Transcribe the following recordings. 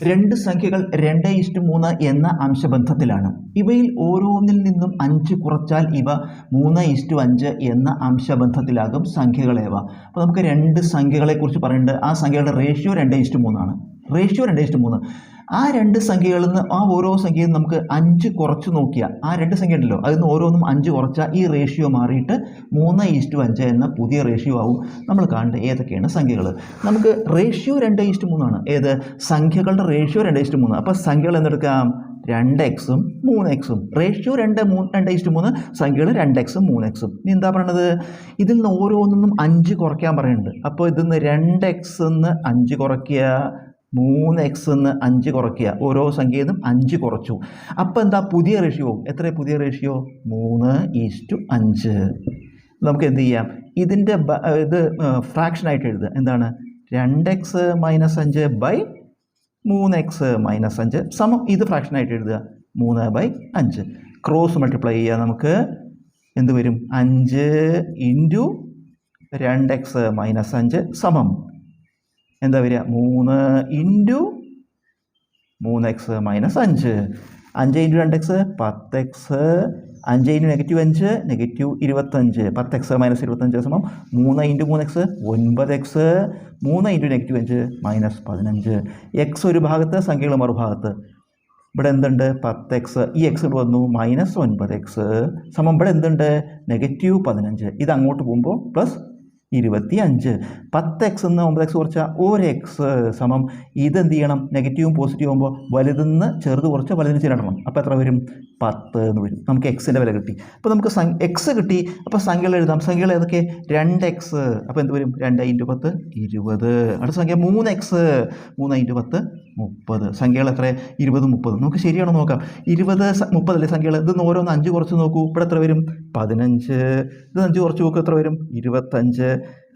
രണ്ട് സംഖ്യകൾ 2:3 എന്ന അംശബന്ധത്തിലാണ്. ഇവയിൽ ഓരോന്നിൽ നിന്നും 5 കുറച്ചാൽ ഇവ 3:5 എന്ന അംശബന്ധത്തിലാകും സംഖ്യകളേവ. അപ്പോൾ നമുക്ക് രണ്ട് സംഖ്യകളെക്കുറിച്ച് പറയുന്നുണ്ട്. ആ സംഖ്യകളുടെ റേഷ്യോ 2:3 ആണ്. റേഷ്യോ 2:3. ആ രണ്ട് സംഖ്യകളിൽ നിന്ന് ആ ഓരോ സംഖ്യയിൽ നമുക്ക് 5 കുറച്ച് നോക്കിയാൽ, ആ രണ്ട് സംഖ്യ ഉണ്ടല്ലോ അതിൽ നിന്ന് ഓരോന്നും 5 കുറച്ചാൽ ഈ റേഷ്യോ മാറിയിട്ട് 3:5 എന്ന പുതിയ റേഷ്യോ ആവും. നമ്മൾ കാണേണ്ടത് ഏതൊക്കെയാണ് സംഖ്യകൾ. നമുക്ക് റേഷ്യോ 2:3 ആണ്. ഏത് സംഖ്യകളുടെ റേഷ്യോ 2:3. അപ്പോൾ സംഖ്യകൾ എന്തെടുക്കാം? 2x-ഉം 3x-ഉം. റേഷ്യോ 2:3, സംഖ്യകൾ 2x-ഉം 3x-ഉം. ഇനി എന്താ പറയണത്? ഇതിൽ നിന്ന് ഓരോന്നിനും 5 കുറയ്ക്കാൻ പറയുന്നുണ്ട്. അപ്പോൾ ഇതിൽ നിന്ന് 2x-ന്ന് 5 കുറയ്ക്കുക, 3x-ന്ന് 5 കുറയ്ക്കുക. ഓരോ സംഖ്യയിൽ നിന്നും 5 കുറച്ചു. അപ്പോൾ എന്താ പുതിയ റേഷ്യോ? എത്ര പുതിയ റേഷ്യോ? 3:5. നമുക്ക് എന്ത് ചെയ്യാം? ഇതിൻ്റെ ഇത് ഫ്രാക്ഷനായിട്ട് എഴുതുക. എന്താണ്? 2x - 5 ബൈ 3x - 5 സമം ഇത് ഫ്രാക്ഷനായിട്ട് എഴുതുക 3/5. ക്രോസ് മൾട്ടിപ്ലൈ ചെയ്യുക. നമുക്ക് എന്ത് വരും? 5 ഇൻറ്റു 2x - 5 സമം എന്താ വരിക? 3 into 3x - 5. 5 into 2x 10x. 5 into -5 -25. 10x - 25 സമം 3 into 3x 9x. 3 into -5 -15. x ഒരു ഭാഗത്ത്, സംഖ്യകൾ മറുഭാഗത്ത്. ഇവിടെ എന്തുണ്ട്? 10x. ഈ x ഇവിടെ വന്നു -9x സമം ഇവിടെ എന്തുണ്ട്? -15. ഇത് അങ്ങോട്ട് പോകുമ്പോൾ +25. 10x-ന്ന് 9x കുറച്ചാൽ 1x സമം ഇതെന്ത് ചെയ്യണം? നെഗറ്റീവും പോസിറ്റീവ് ആകുമ്പോൾ വലുതെന്ന് ചെറുത് കുറച്ച് വലുതിന് ചേരണം. അപ്പോൾ എത്ര വരും? 10 എന്ന് വരും. നമുക്ക് എക്സിൻ്റെ വില കിട്ടി. അപ്പോൾ നമുക്ക് എക്സ് കിട്ടി. അപ്പോൾ സംഖ്യകൾ എഴുതാം. സംഖ്യകൾ ഏതൊക്കെ? 2x. അപ്പോൾ എന്ത് വരും? 2 × 10 20. അടുത്ത സംഖ്യ 3x. 3 × 10 30. സംഖ്യകൾ എത്ര? 20 30. നമുക്ക് ശരിയാണോ നോക്കാം. 20 30 അല്ലേ സംഖ്യകൾ? ഇതൊന്ന് ഓരോന്ന് 5 കുറച്ച് നോക്കൂ. ഇവിടെ എത്ര വരും? 15. ഇത് 5 കുറച്ച് നോക്കൂ. എത്ര വരും? 25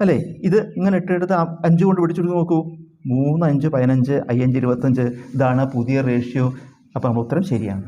അല്ലേ? ഇത് ഇങ്ങനെ ഇട്ടെടുത്ത് 5 കൊണ്ട് പിടിച്ചെടുത്ത് നോക്കൂ. 3 5 15 5 25. ഇതാണ് പുതിയ റേഷ്യോ. അപ്പോൾ നമ്മുടെ ഉത്തരം ശരിയാണ്.